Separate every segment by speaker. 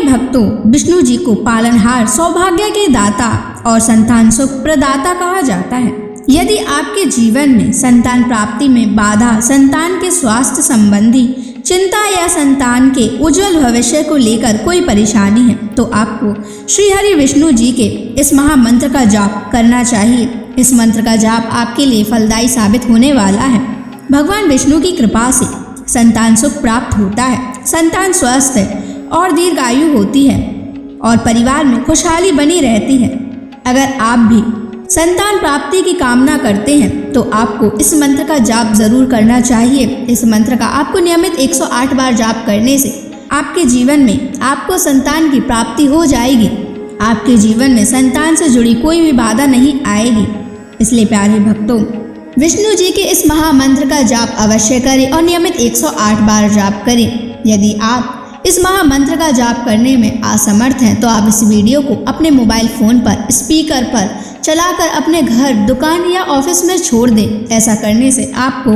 Speaker 1: भक्तों, विष्णु जी को पालनहार, सौभाग्य के दाता और संतान सुख प्रदाता कहा जाता है। यदि आपके जीवन में संतान प्राप्ति में बाधा, संतान के स्वास्थ्य संबंधी चिंता या संतान के उज्जवल भविष्य को लेकर कोई परेशानी है, तो आपको श्री हरि विष्णु जी के इस महामंत्र का जाप करना चाहिए। इस मंत्र का जाप आपके लिए फलदायी साबित होने वाला है। भगवान विष्णु की कृपा से संतान सुख प्राप्त होता है, संतान स्वस्थ है और दीर्घायु होती है और परिवार में खुशहाली बनी रहती है। अगर आप भी संतान प्राप्ति की कामना करते हैं तो आपको इस मंत्र का जाप जरूर करना चाहिए। इस मंत्र का आपको नियमित 108 बार जाप करने से आपके जीवन में आपको संतान की प्राप्ति हो जाएगी। आपके जीवन में संतान से जुड़ी कोई भी बाधा नहीं आएगी। इसलिए प्यारे भक्तों, विष्णु जी के इस महामंत्र का जाप अवश्य करें और नियमित 108 बार जाप करें। यदि आप इस महामंत्र का जाप करने में असमर्थ हैं तो आप इस वीडियो को अपने मोबाइल फोन पर स्पीकर पर चलाकर अपने घर, दुकान या ऑफिस में छोड़ दें। ऐसा करने से आपको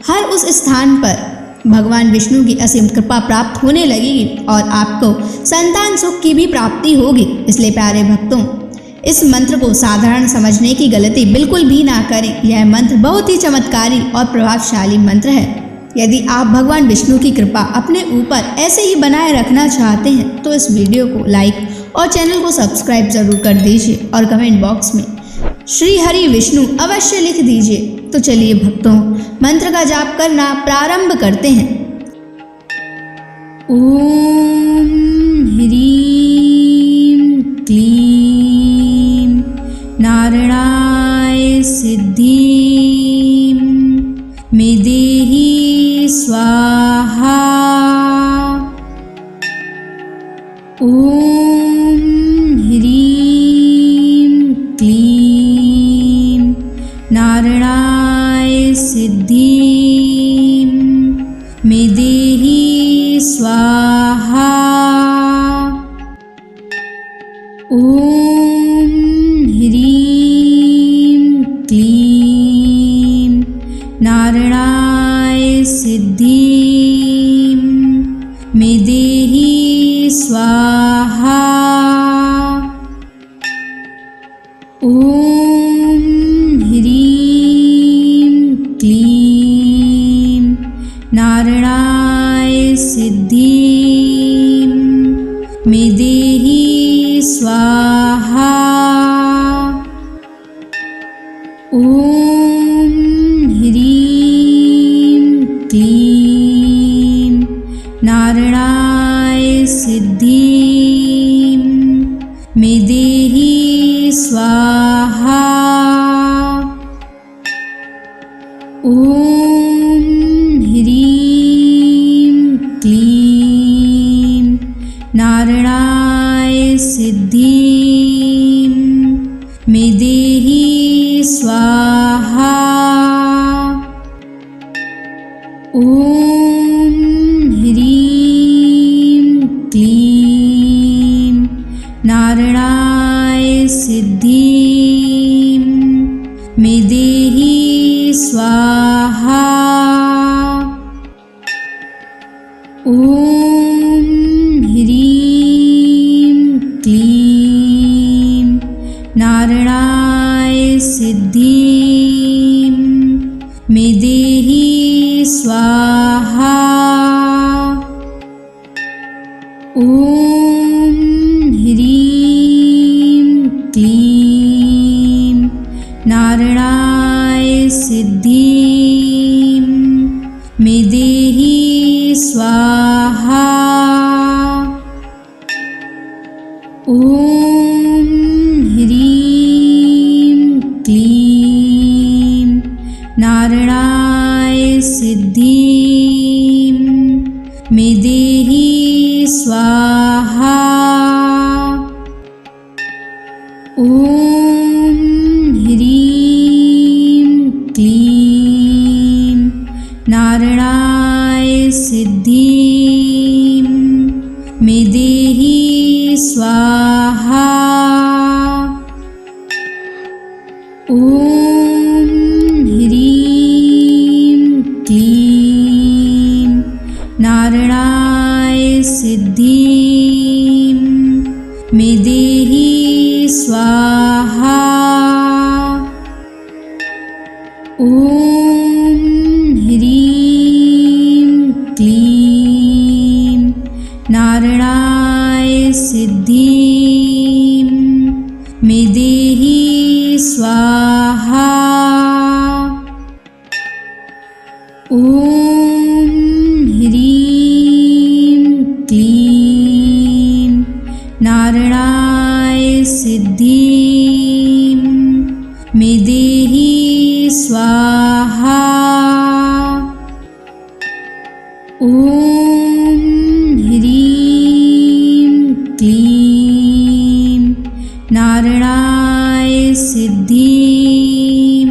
Speaker 1: हर उस स्थान पर भगवान विष्णु की असीम कृपा प्राप्त होने लगेगी और आपको संतान सुख की भी प्राप्ति होगी। इसलिए प्यारे भक्तों, इस मंत्र को साधारण समझने की गलती बिल्कुल भी ना करें। यह मंत्र बहुत ही चमत्कारी और प्रभावशाली मंत्र है। यदि आप भगवान विष्णु की कृपा अपने ऊपर ऐसे ही बनाए रखना चाहते हैं तो इस वीडियो को लाइक और चैनल को सब्सक्राइब जरूर कर दीजिए और कमेंट बॉक्स में श्री हरि विष्णु अवश्य लिख दीजिए। तो चलिए भक्तों, मंत्र का जाप करना प्रारंभ करते हैं। ओम ह्रीं क्लीं नारायणाय सिद्धिं मे देहि स्वाहा। ओम ह्रीं क्लीं नारायणाय सिद्धिं मे देहि स्वाहा। ओम ह्रीं क्लीं नारायणाय सिद्धिं मे देहि स्वाहा। ओम ह्रीं क्लीं नारायणाय सिद्धिं मे देहि स्वाहा। ओम ह्रीं क्लीं नारायणाय सिद्धिं मे देहि स्वाहा। ओम ह्रीं क्लीं नारायणाय सिद्धिं मे देहि स्वाहा। ओम ह्रीं क्लीं नारायणाय सिद्धिं मे देहि स्वाहा। ओम ह्रीं क्लीं नारायणाय सिद्धिं मे देहि स्वाहा। ओम ह्रीं क्लीं नारायणाय सिद्धिं मे देहि स्वाहा। ओम ह्रीं क्लीं नारायणाय सिद्धिं मे देहि स्वाहा। ओम ह्रीं क्लीं नारायणाय सिद्धिं मे देहि स्वाहा। ओम ह्रीं क्लीं नारायणाय सिद्धिं ॐ ह्रीं क्लीं नारायणाय सिद्धिं मे देहि स्वाहा। ॐ ह्रीं क्लीं नारायणाय सिद्धिं मे देहि स्वाहा। ॐ ह्रीं क्लीं नारायणाय सिद्धिं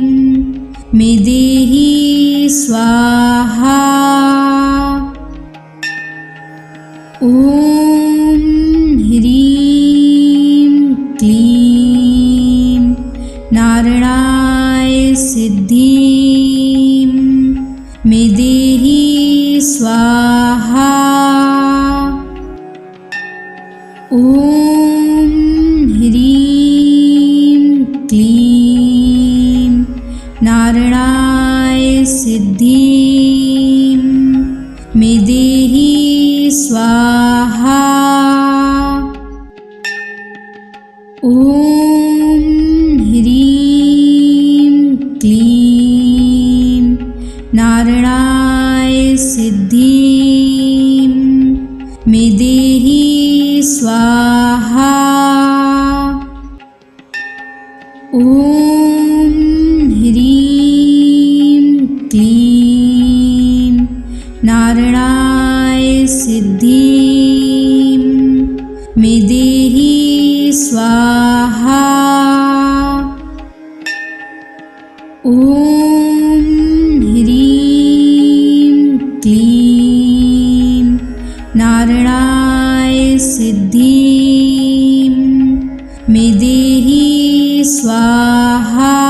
Speaker 1: मे देहि स्वाहा। ॐ ह्रीं क्लीं नारायणाय सिद्धिं मे देहि स्वाहा। ॐ ह्रीं क्लीं नारायणाय सिद्धिं मे देहि स्वाहा। ॐ ह्रीं क्लीं नारायणाय सिद्धिं मे देहि स्वाहा। ॐ ह्रीं क्लीं नारायणाय सिद्धिं मे देहि स्वाहा। ॐ ह्रीं क्लीं नारायणाय सिद्धिं मे देहि स्वाहा।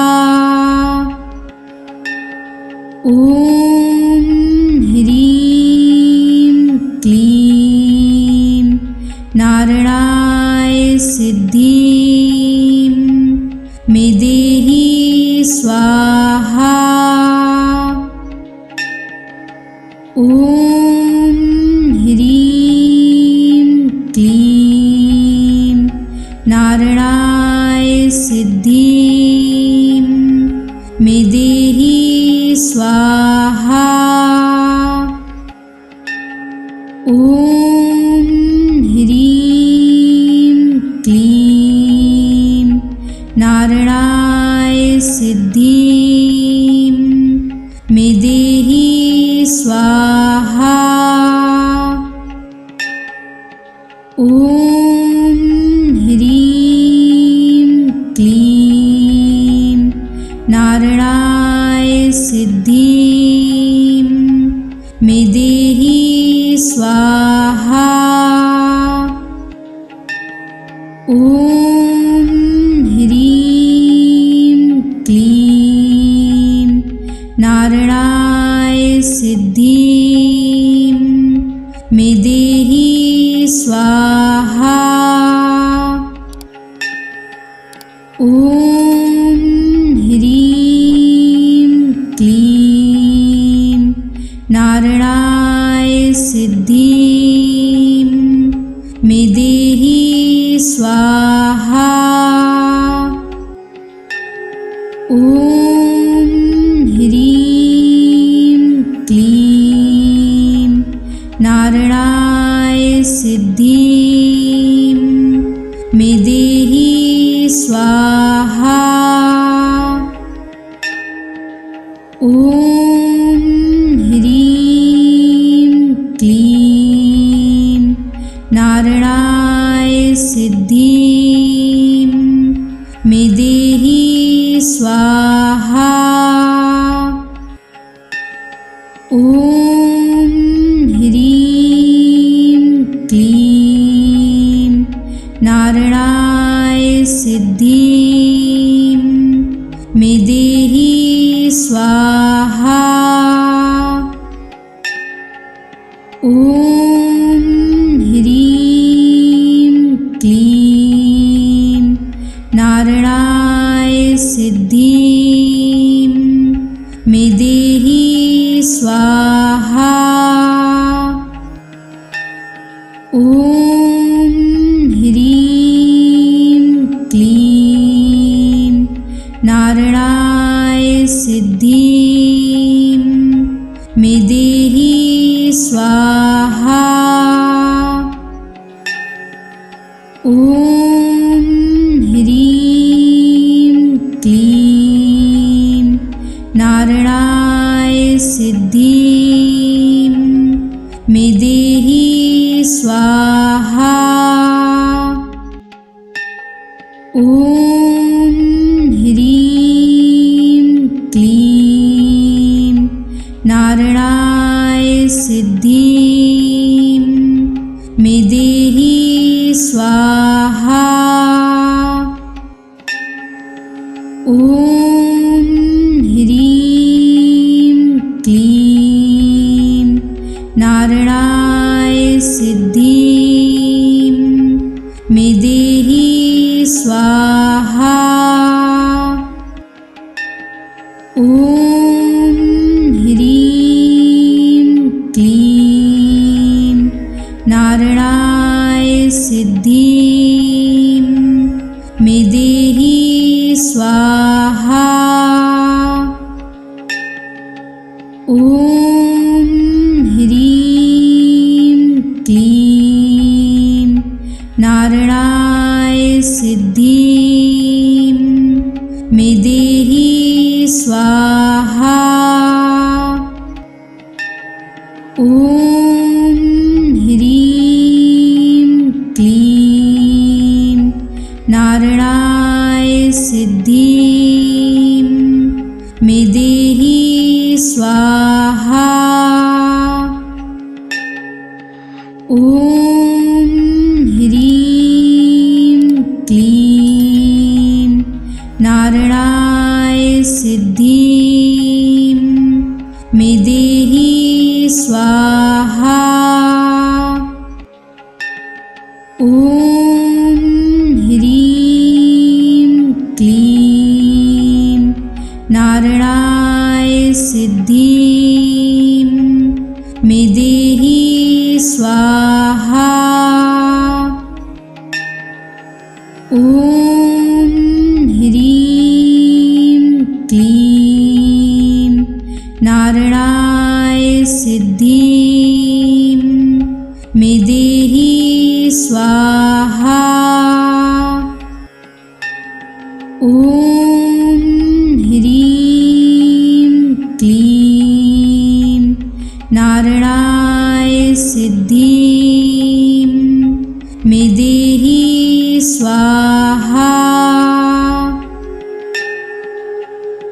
Speaker 1: ॐ ह्रीं क्लीं नारायणाय सिद्धिं मे देहि स्वाहा। ॐ ह्रीं क्लीं नारायणाय सिद्धिं मे देहि स्वाहा। ॐ ह्रीं क्लीं नारायणाय सिद्धिं मे देहि स्वाहा। ॐ ह्रीं क्लीं नारायणाय सिद्धिं मे देहि स्वाहा। ॐ ह्रीं क्लीं नारायणाय सिद्धिं मे देहि स्वाहा। ॐ ह्रीं क्लीं नारायणाय सिद्धिं मे देहि स्वाहा। ॐ ह्रीं क्लीं नारायणाय सिद्धिं मे देहि स्वाहा। ॐ ह्रीं क्लीं नारायणाय सिद्धिं मे देहि स्वाहा। ॐ ह्रीं क्लीं नारायणाय सिद्धिं मे देहि स्वाहा। ॐ ह्रीं क्लीं नारायणाय सिद्धिं स्वाहा। ॐ ह्रीं क्लीं नारायणाय सिद्धिं मे देहि स्वाहा। ॐ ह्रीं क्लीं नारायणाय सिद्धिं मे देहि स्वाहा। ॐ ह्रीं क्लीं नारायणाय सिद्धिं मे देहि स्वाहा। ॐ ह्रीं क्लीं नारायणाय सिद्धिं मे देहि स्वाहा। ॐ ह्रीं क्लीं नारायणाय सिद्धिं मे देहि स्वाहा। ॐ ह्रीं क्लीं नारायणाय सिद्धिं मे देहि स्वाहा। ॐ ह्रीं क्लीं नारायणाय सिद्धिं मे देहि स्वाहा। ॐ ह्रीं क्लीं नारायणाय सिद्धिं मे देहि स्वाहा। ॐ ह्रीं क्लीं नारायणाय सिद्धिं मे देहि स्वाहा। ॐ ह्रीं क्लीं नारायणाय सिद्धिं मे देहि स्वाहा। ॐ ह्रीं क्लीं नारायणाय सिद्धिं मे देहि स्वाहा।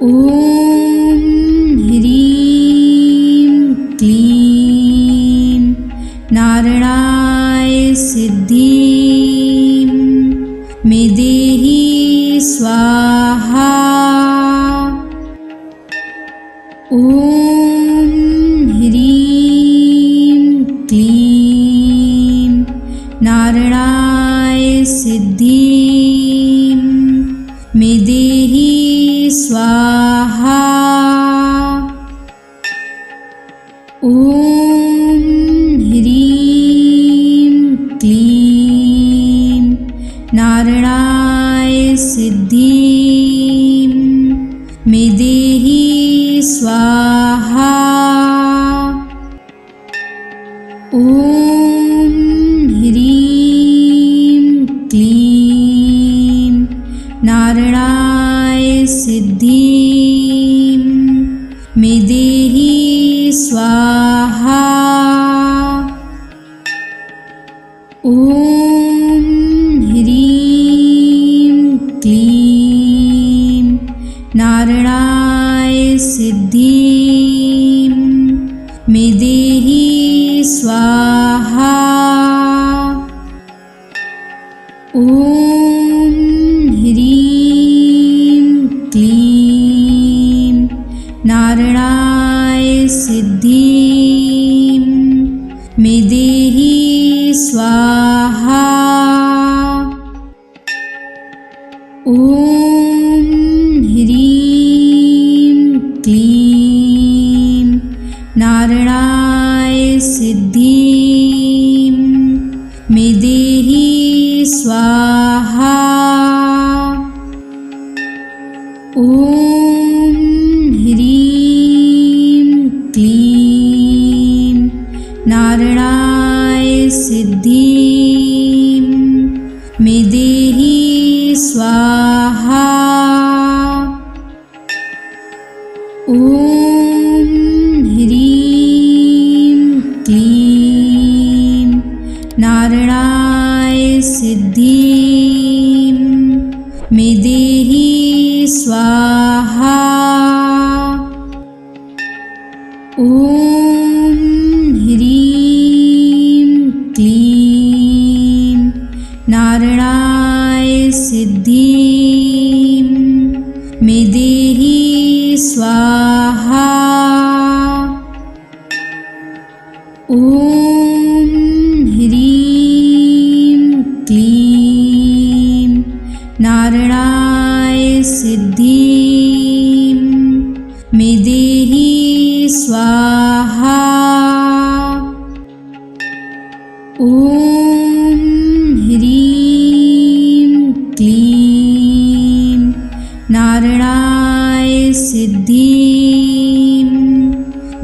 Speaker 1: ॐ ह्रीं क्लीं नारायणाय सिद्धिं मे देहि स्वाहा। ॐ ह्रीं क्लीं नारायणाय सिद्धिं मे देहि स्वाहा। ॐ ह्रीं क्लीं नारायणाय सिद्धिं मे देहि स्वाहा। ॐ ह्रीं क्लीं नारायणाय सिद्धिं मे देहि स्वाहा। ॐ ह्रीं क्लीं नारायणाय सिद्धिं मे देहि स्वाहा। ॐ ह्रीं क्लीं नारायणाय सिद्धिं मे देहि स्वाहा। ॐ ह्रीं क्लीं नारायणाय सिद्धिं मे देहि स्वाहा। ॐ ह्रीं क्लीं नारायणाय सिद्धिं मे देहि स्वाहा। ॐ ह्रीं क्लीं नारायणाय सिद्धिं मे देहि स्वाहा। ॐ ह्रीं क्लीं नारायणाय सिद्धिं मे देहि स्वाहा। ॐ ह्रीं क्लीं नारायणाय सिद्धिं मे देहि स्वाहा। ॐ ह्रीं क्लीं नारायणाय सिद्धिं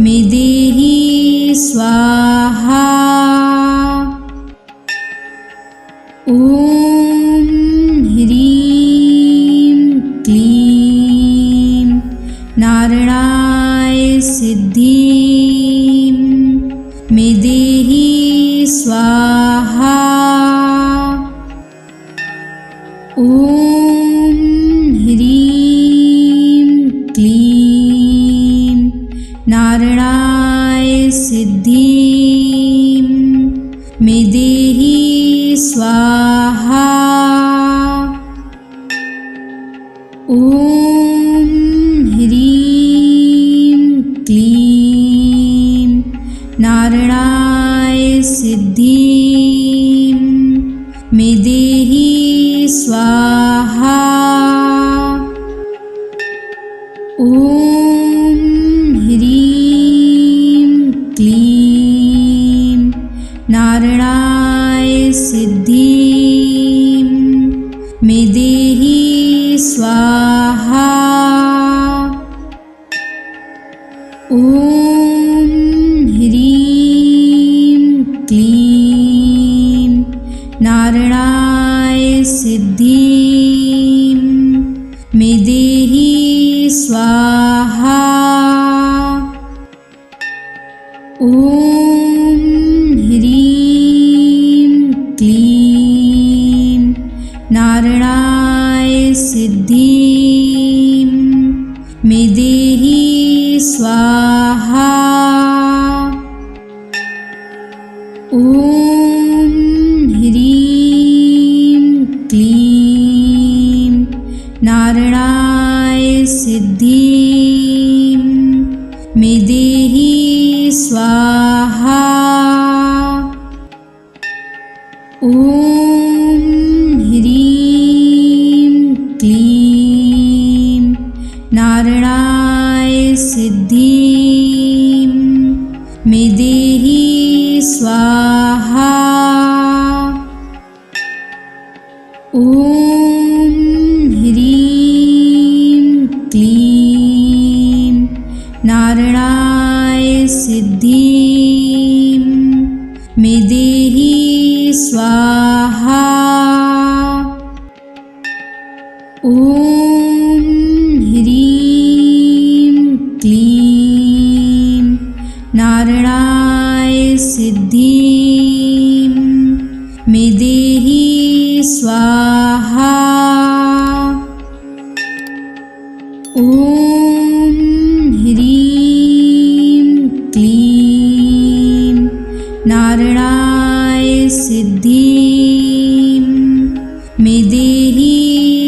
Speaker 1: मे देहि स्वाहा। ॐ ह्रीं क्लीं नारायणाय सिद्धिं मे देहि स्वाहा। ॐ ह्रीं क्लीं नारायणाय सिद्धिं मे देहि स्वाहा। ॐ ह्रीं क्लीं नारायणाय सिद्धिं मे देहि स्वाहा। ॐ ह्रीं क्लीं नारायणाय सिद्धिं मे देहि स्वाहा। ॐ ह्रीं क्लीं नारायणाय सिद्धिं मे देहि स्वाहा। ॐ ह्रीं क्लीं नारायणाय सिद्धिं मे देहि स्वाहा। ॐ ह्रीं क्लीं नारायणाय सिद्धिं मे देहि स्वाहा। ॐ ह्रीं क्लीं नारायणाय सिद्धिं मे देहि स्वाहा। ॐ ह्रीं क्लीं नारायणाय सिद्धिं मे देहि स्वाहा। ॐ ह्रीं क्लीं नारायणाय सिद्धिं मे देहि स्वाहा। ॐ ह्रीं क्लीं नारायणाय सिद्धिं मे देहि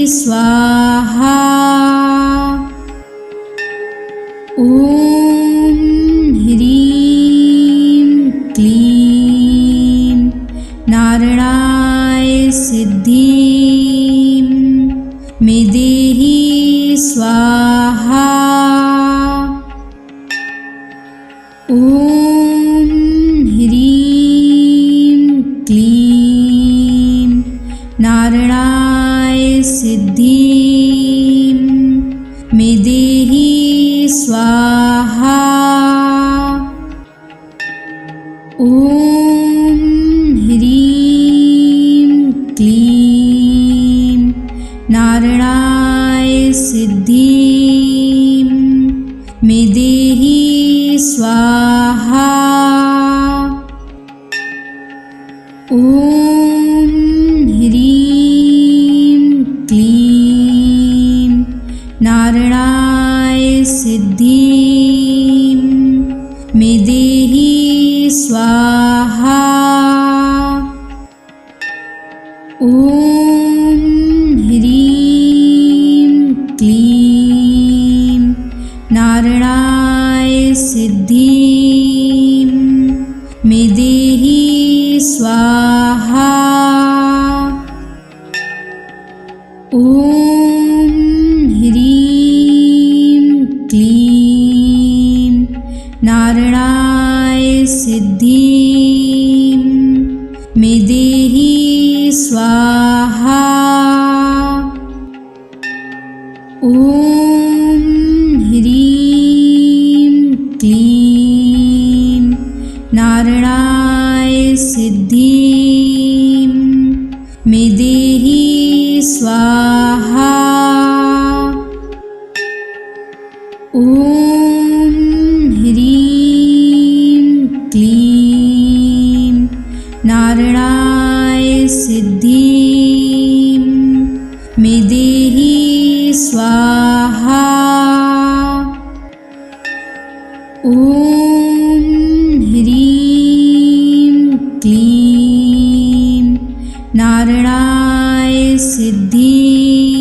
Speaker 1: स्वाहा। ॐ ह्रीं क्लीं नारायणाय सिद्धिं मे देहि स्वाहा। ॐ ॐ ह्रीं क्लीं नारायणाय सिद्धिं मे देहि स्वाहा। ॐ ह्रीं क्लीं नारायणाय सिद्धिं मे देहि स्वाहा। ॐ ह्रीं क्लीं नारायणाय सिद्धिं मे देहि स्वाहा। ॐ ह्रीं क्लीं नारायणाय सिद्धिं मे देहि स्वाहा। ॐ ह्रीं क्लीं नारायणाय सिद्धिं मे देहि स्वाहा। ॐ ह्रीं क्लीं नारायणाय सिद्धिं मे देहि स्वाहा। ॐ ह्रीं क्लीं नारायणाय सिद्धिं मे देहि स्वाहा। ॐ ह्रीं क्लीं नारायणाय सिद्धिं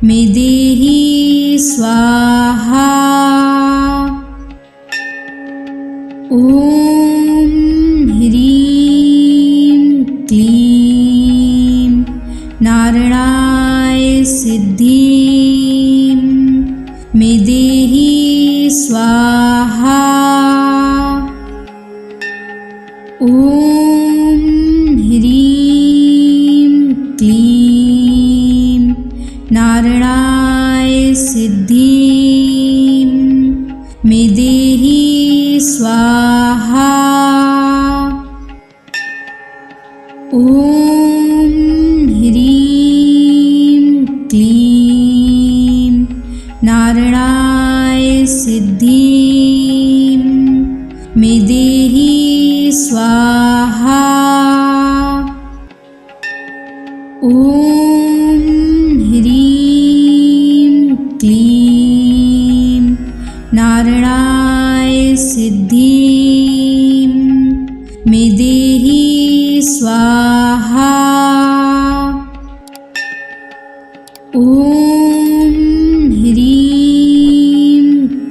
Speaker 1: मे देहि स्वाहा। ॐ ह्रीं क्लीं नारायणाय सिद्धिं मे देहि स्वाहा। ॐ ह्रीं क्लीं नारायणाय सिद्धिं मे देहि स्वाहा। ॐ ह्रीं क्लीं नारायणाय सिद्धिं मे देहि स्वाहा। ॐ ह्रीं क्लीं नारायणाय सिद्धिं मे देहि स्वाहा। ॐ ह्रीं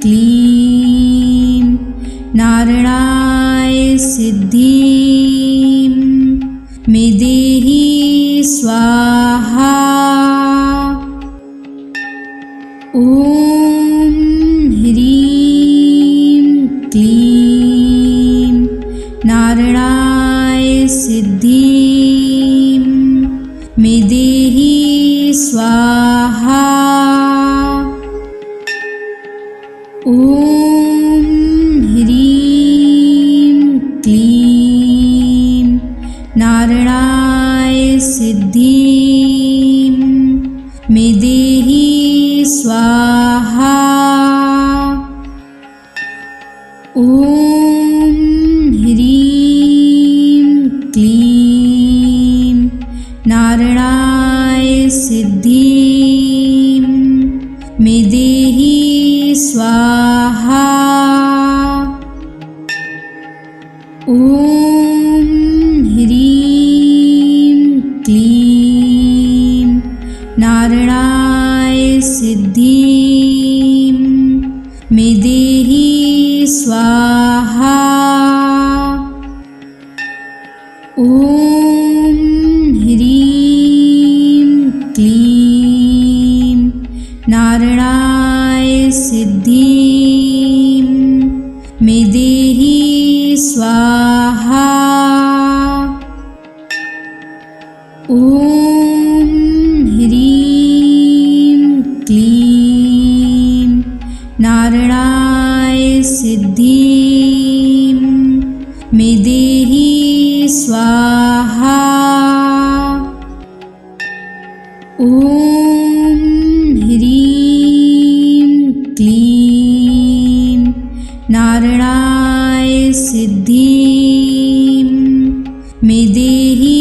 Speaker 1: क्लीं नारायणाय सिद्धिं मे देहि स्वाहा। ॐ ह्रीं क्लीं नारायणाय सिद्धिं मे देहि स्वाहा। ॐ ह्रीं क्लीं नारायणाय सिद्धिं मे देहि स्वाहा। ॐ ह्रीं क्लीं नारायणाय सिद्धिं मे देहि स्वाहा। ॐ ह्रीं क्लीं नारायणाय सिद्धिं मे देहि स्वाहा। ॐ ह्रीं क्लीं नारायणाय सिद्धिं मे स्वाहा। ॐ ह्रीं क्लीं नारायणाय सिद्धिं मे देहि स्वाहा। ॐ ह्रीं क्लीं नारायणाय सिद्धिं मे देहि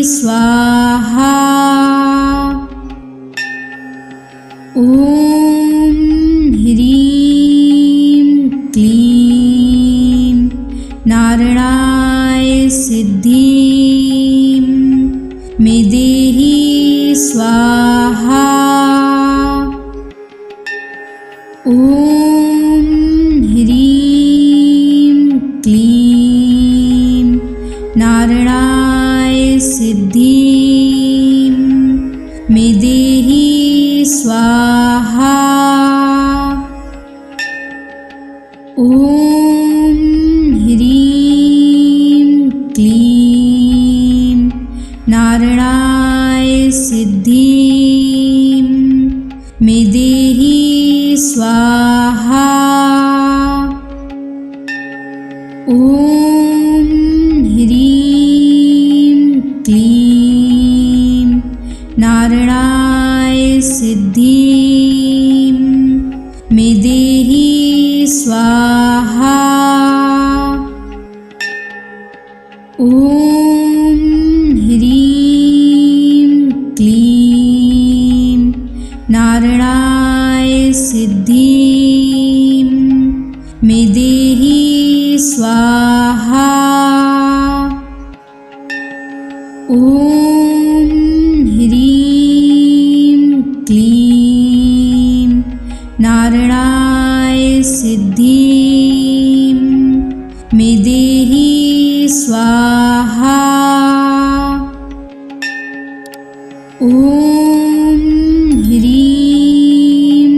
Speaker 1: स्वाहा। ॐ ह्रीं क्लीं नारायणाय सिद्धिं मे देहि स्वाहा। ॐ ह्रीं क्लीं नारायणाय सिद्धिं मे देहि स्वाहा। ॐ ह्रीं क्लीं नारायणाय सिद्धिं मे देहि स्वाहा। ॐ ह्रीं क्लीं नारायणाय सिद्धिं मे देहि स्वाहा। ॐ ह्रीं क्लीं नारायणाय सिद्धिं मे देहि स्वाहा। ॐ ह्रीं क्लीं नारायणाय सिद्धिं मे देहि स्वाहा। ॐ ह्रीं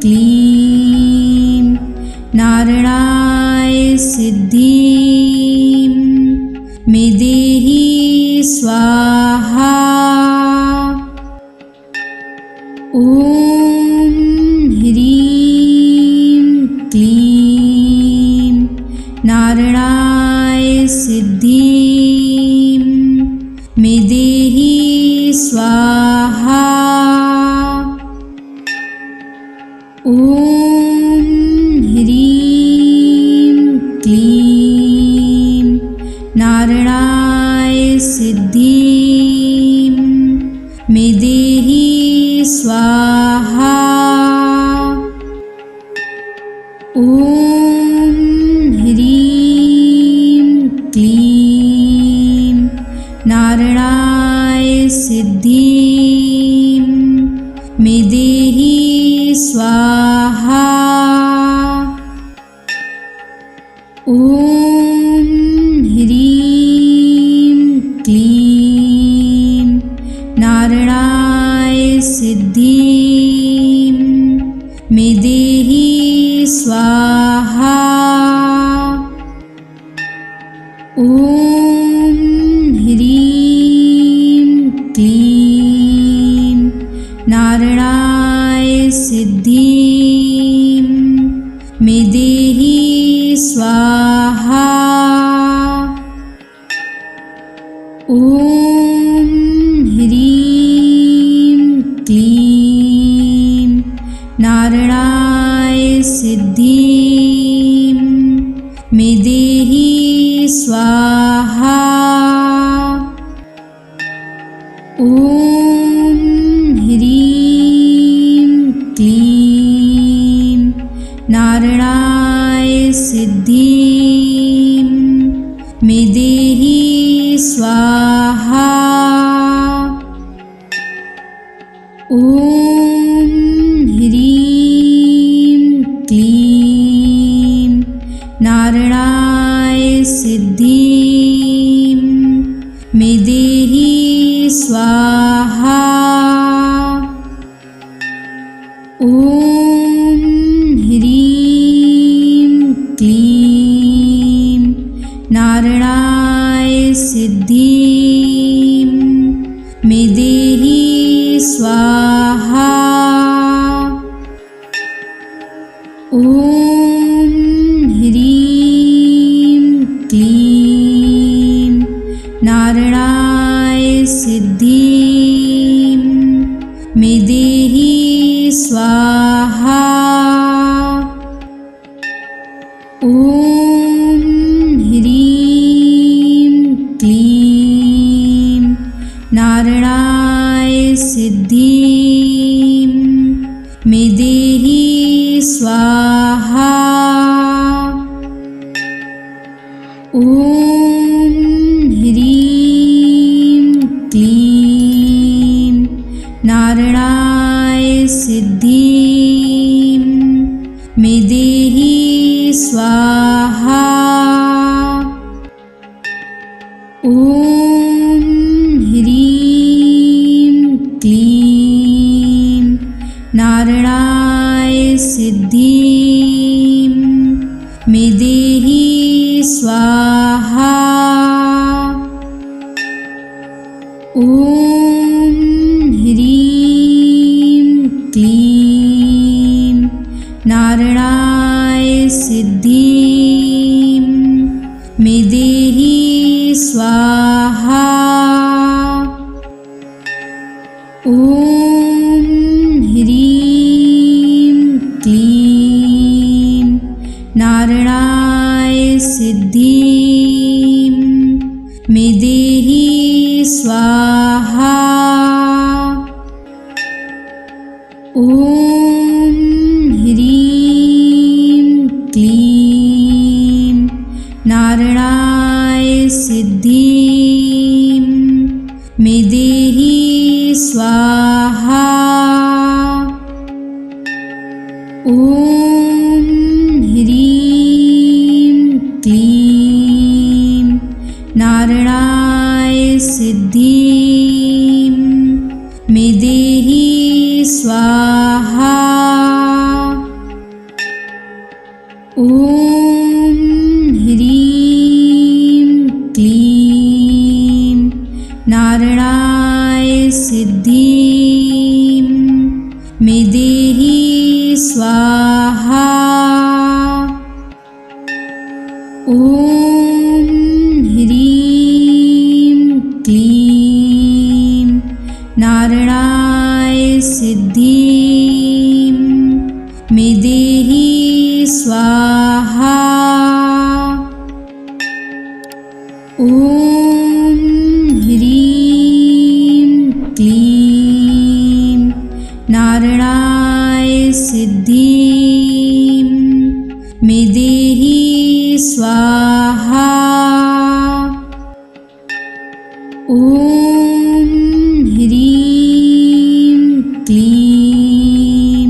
Speaker 1: क्लीं नारायणाय सिद्धिं मे देहि स्वाहा। ॐ ह्रीं क्लीं नारायणाय सिद्धिं मे देहि स्वाहा। ॐ ह्रीं क्लीं नारायणाय सिद्धिं मे देहि स्वाहा। ॐ ह्रीं क्लीं नारायणाय सिद्धिं मे देहि स्वाहा। ॐ ह्रीं क्लीं नारायणाय सिद्धिं मे देहि स्वाहा। ॐ ह्रीं क्लीं नारायणाय सिद्धिं मे देहि स्वाहा। ॐ ह्रीं क्लीं नारायणाय सिद्धिं मे देहि स्वाहा। ॐ ह्रीं क्लीं नारायणाय सिद्धिं मे देहि स्वाहा। ॐ ह्रीं क्लीं नारायणाय सिद्धिं मे देहि स्वाहा। ॐ ह्रीं क्लीं नारायणाय सिद्धिं मे देहि स्वाहा। ॐ ह्रीं क्लीं नारायणाय सिद्धिं मे देहि स्वाहा। ॐ ह्रीं क्लीं नारायणाय सिद्धिं मे देहि स्वाहा। ॐ ह्रीं क्लीं नारायणाय सिद्धिं मे देहि स्वाहा। ॐ ह्रीं क्लीं नारायणाय सिद्धिं मे देहि स्वाहा। ॐ ह्रीं क्लीं नारायणाय सिद्धिं मे देहि स्वाहा। ॐ ह्रीं क्लीं नारायणाय सिद्धिं मे देहि स्वाहा। ॐ ह्रीं क्लीं नारायणाय सिद्धिं मे देहि स्वाहा। ॐ ह्रीं क्लीं नारायणाय सिद्धिं मे देहि स्वाहा। ॐ ह्रीं क्लीं नारायणाय सिद्धिं मे देहि स्वाहा। ॐ ह्रीं क्लीं नारायणाय सिद्धिं मे देहि स्वाहा। ॐ ह्रीं क्लीं नारायणाय सिद्धिं मे देहि स्वाहा। ॐ ह्रीं क्लीं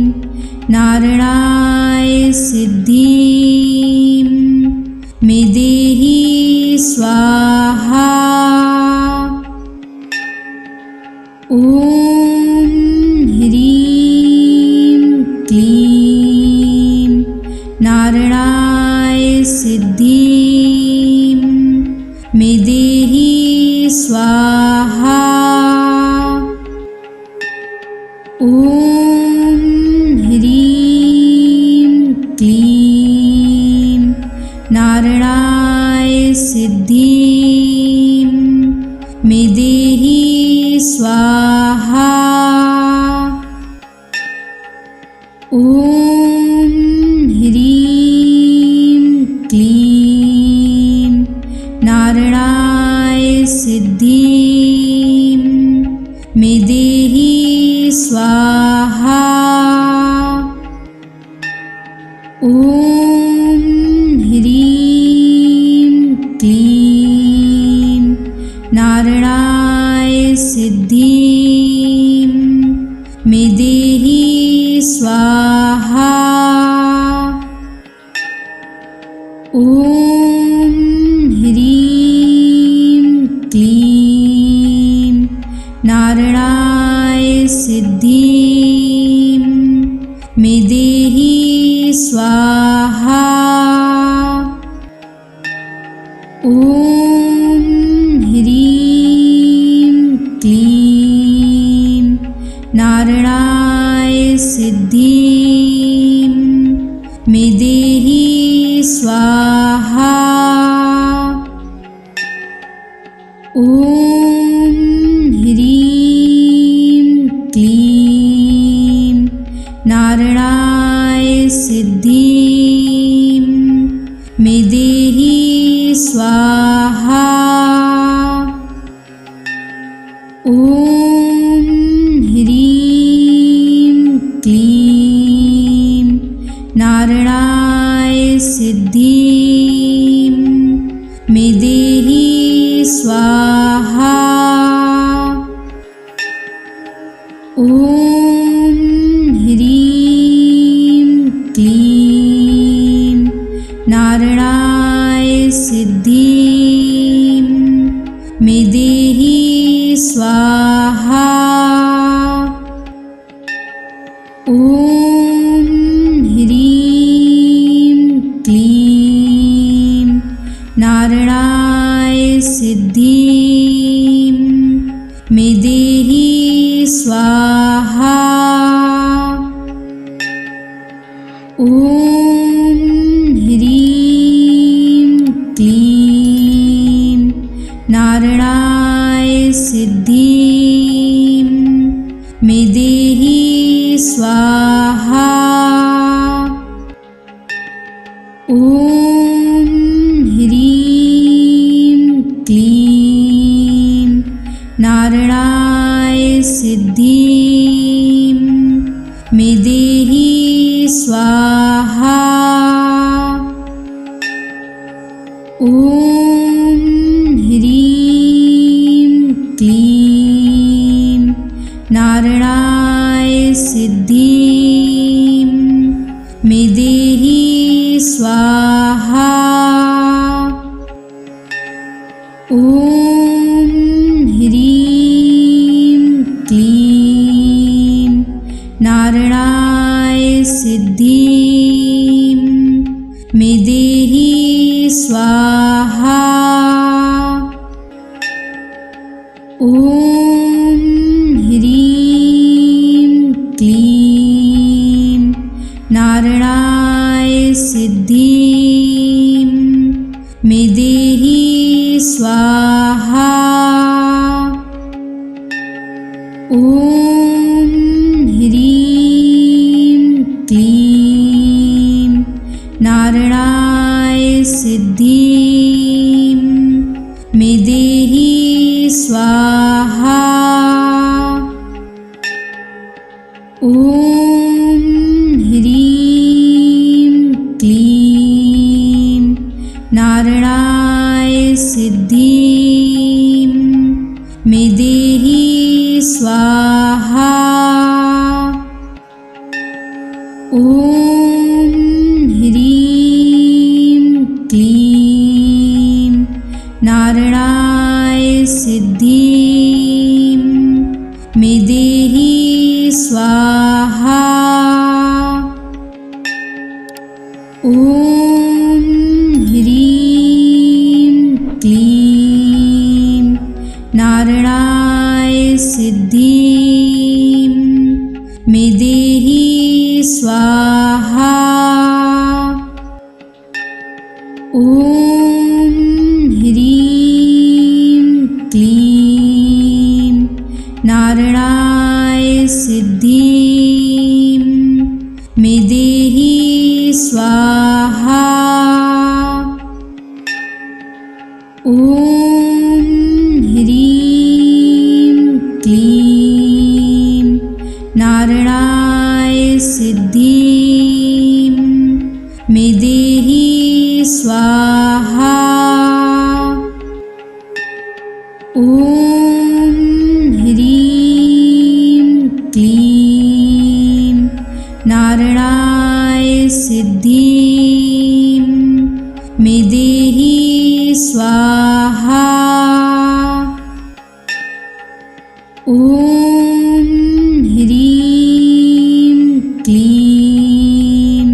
Speaker 1: नारायणाय सिद्धिं मे देहि स्वाहा। ॐ ह्रीं क्लीं नारायणाय सिद्धिं मे देहि स्वाहा। ॐ ह्रीं क्लीं नारायणाय सिद्धिं मे देहि स्वाहा। ॐ ह्रीं क्लीं नारायणाय सिद्धिं मे देहि स्वाहा। ॐ ह्रीं क्लीं नारायणाय सिद्धिं मे देहि स्वाहा। ॐ ह्रीं क्लीं नारायणाय सिद्धिं मे देहि स्वाहा। ॐ ॐ ह्रीं क्लीं नारायणाय सिद्धिं मे देहि स्वाहा। ॐ ह्रीं क्लीं नारायणाय सिद्धिं मे देहि स्वाहा। ॐ ह्रीं क्लीं नारायणाय सिद्धिं मे देहि स्वाहा। ॐ ह्रीं क्लीं नारायणाय सिद्धिं मे देहि स्वाहा। ॐ ह्रीं क्लीं नारायणाय सिद्धिं मे देहि स्वाहा। ॐ ह्रीं क्लीं नारायणाय सिद्धिं मे देहि स्वाहा। ॐ ह्रीं क्लीं नारायणाय सिद्धिं मे देहि स्वाहा। ॐ ह्रीं क्लीं नारायणाय सिद्धिं मे देहि स्वाहा। ॐ ह्रीं क्लीं नारायणाय सिद्धिं मे देहि स्वाहा। ॐ ह्रीं क्लीं नारायणाय सिद्धिं मे देहि स्वाहा। ॐ ह्रीं क्लीं नारायणाय सिद्धिं मे देहि स्वाहा। ॐ ह्रीं क्लीं नारायणाय सिद्धिं मे देहि स्वाहा। ॐ ह्रीं क्लीं नारायणाय सिद्धिं मे देहि स्वाहा। ॐ ह्रीं क्लीं नारायणाय सिद्धिं मे देहि स्वाहा। ॐ ह्रीं क्लीं नारायणाय सिद्धिं मे देहि स्वाहा। ॐ ह्रीं क्लीं नारायणाय सिद्धिं मे देहि स्वाहा। ॐ ह्रीं क्लीं नारायणाय सिद्धिं मे देहि स्वाहा। ॐ ह्रीं क्लीं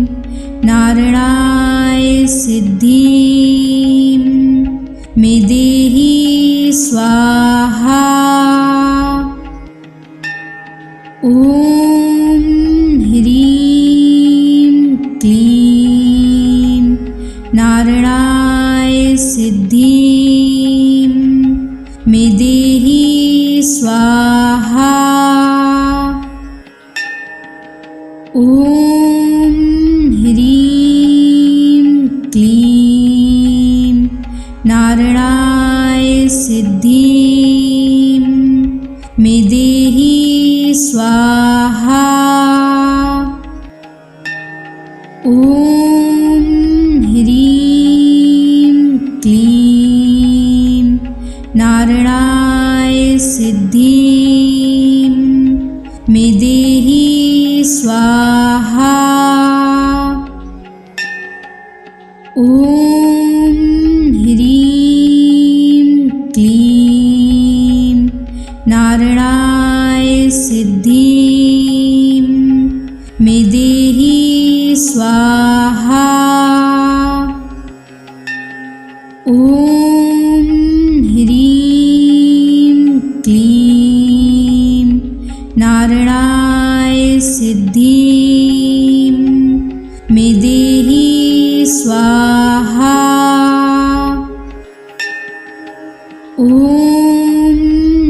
Speaker 1: नारायणाय सिद्धिं स्वाहा। ॐ ह्रीं क्लीं नारायणाय सिद्धिं मे देहि स्वाहा। ॐ ह्रीं क्लीं नारायणाय सिद्धिं मे देहि स्वाहा। ॐ ह्रीं क्लीं नारायणाय सिद्धिं मे देहि स्वाहा। ॐ ह्रीं क्लीं नारायणाय सिद्धिं मे देहि स्वाहा। ॐ ह्रीं क्लीं नारायणाय सिद्धिं मे देहि स्वाहा। ॐ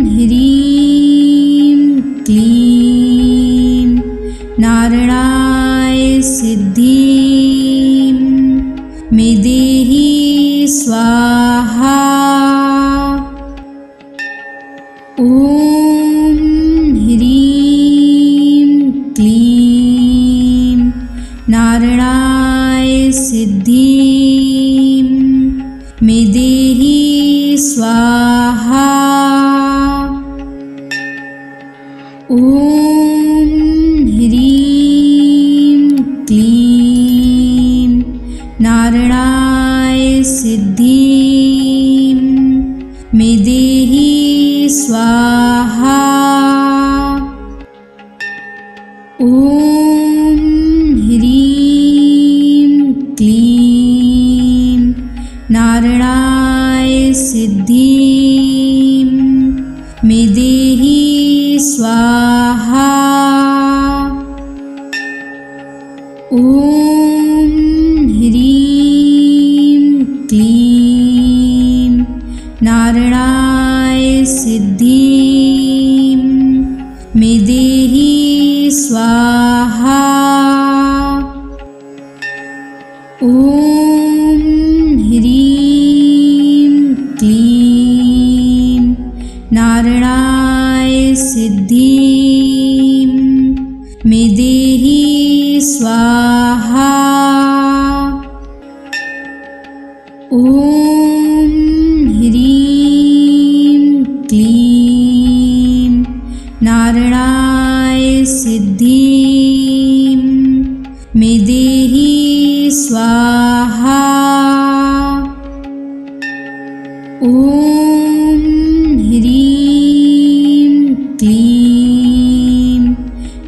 Speaker 1: ह्रीं क्लीं नारायणाय सिद्धिं मे देहि स्वाहा। ॐ ह्रीं क्लीं नारायणाय सिद्धिं मे देहि स्वाहा। ॐ ह्रीं क्लीं नारायणाय सिद्धिं मे देहि स्वाहा। ॐ ह्रीं क्लीं नारायणाय सिद्धिं मे देहि स्वाहा। ॐ ह्रीं क्लीं नारायणाय सिद्धिं मे देहि स्वाहा। ॐ ह्रीं क्लीं नारायणाय सिद्धिं मे देहि स्वाहा। ॐ ह्रीं क्लीं नारायणाय सिद्धिं मे देहि स्वाहा। ॐ ह्रीं क्लीं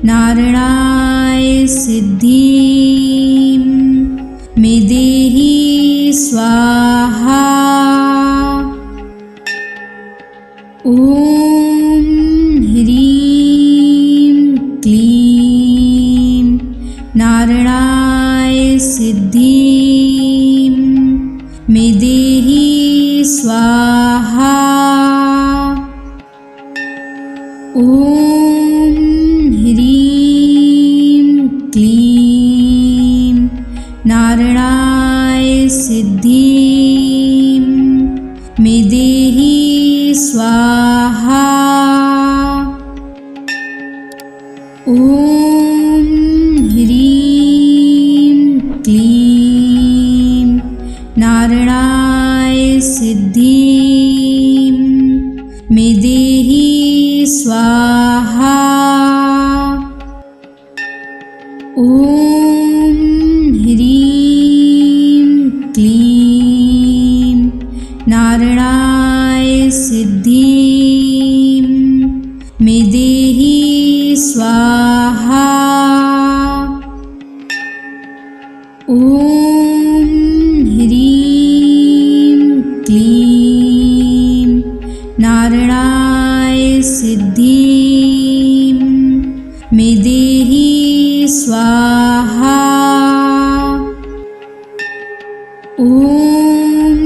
Speaker 1: नारायणाय सिद्धिं मे देहि स्वाहा। ॐ ह्रीं क्लीं नारायणाय सिद्धिं मे देहि स्वाहा। ॐ ह्रीं क्लीं नारायणाय सिद्धिं मे देहि स्वाहा। ॐ ह्रीं क्लीं नारायणाय सिद्धिं मे देहि स्वाहा। ॐ ह्रीं क्लीं नारायणाय सिद्धिं मे देहि स्वाहा। ॐ ह्रीं क्लीं ॐ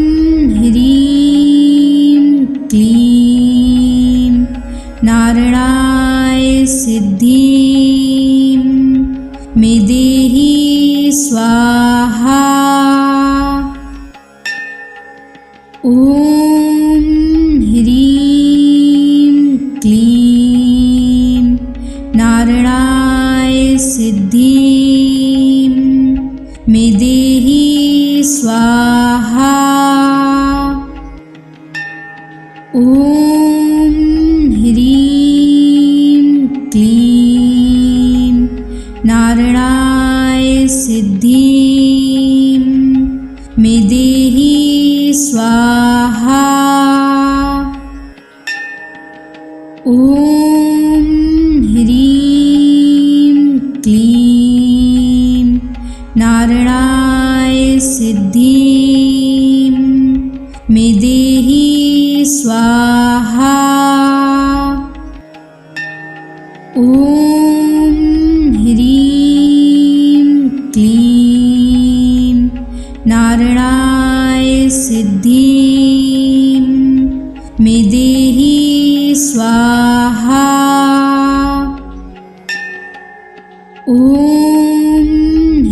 Speaker 1: ह्रीं क्लीं नारायणाय सिद्धिं मे देहि स्वाहा। ॐ ह्रीं क्लीं नारायणाय सिद्धिं मे देहि स्वाहा। ॐ ह्रीं क्लीं नारायणाय सिद्धिं मे देहि स्वाहा। ॐ ह्रीं क्लीं नारायणाय सिद्धिं मे देहि स्वाहा। ॐ ह्रीं क्लीं नारायणाय सिद्धिं मे देहि स्वाहा। ॐ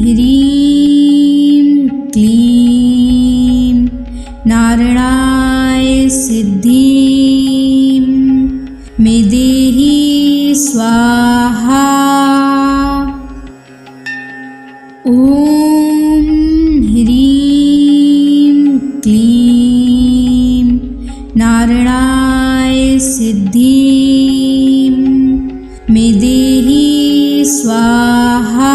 Speaker 1: ह्रीं क्लीं नारायणाय सिद्धिं मे देहि स्वाहा। ॐ ह्रीं क्लीं नारायणाय सिद्धिं मे देहि स्वाहा।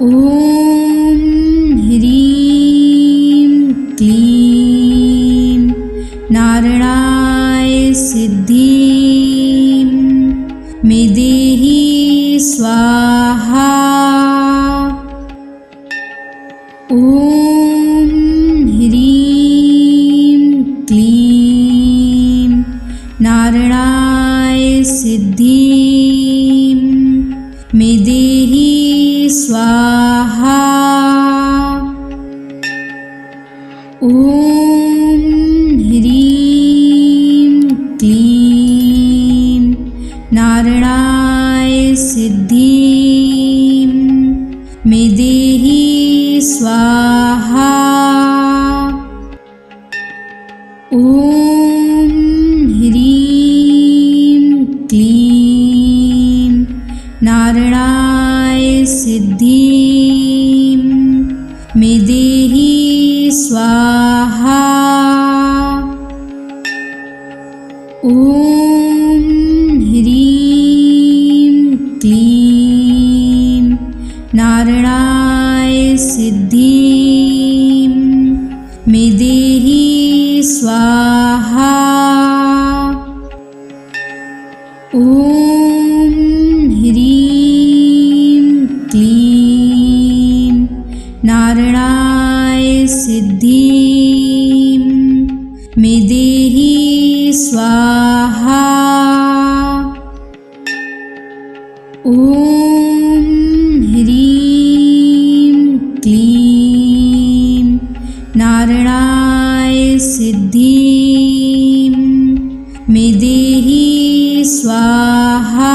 Speaker 1: ॐ ह्रीं क्लीं नारायणाय सिद्धिं मे देहि स्वाहा। ॐ ह्रीं क्लीं नारायणाय सिद्धिं मे देहि स्वाहा। ॐ ह्रीं क्लीं नारायणाय सिद्धिं मे देहि स्वाहा। ॐ ह्रीं क्लीं नारायणाय सिद्धिं मे देहि स्वाहा। ॐ ह्रीं क्लीं नारायणाय सिद्धिं मे देहि स्वाहा। ॐ ह्रीं क्लीं नारायणाय सिद्धिं मे देहि स्वाहा। ॐ ह्रीं क्लीं नारायणाय सिद्धिं मे देहि स्वाहा।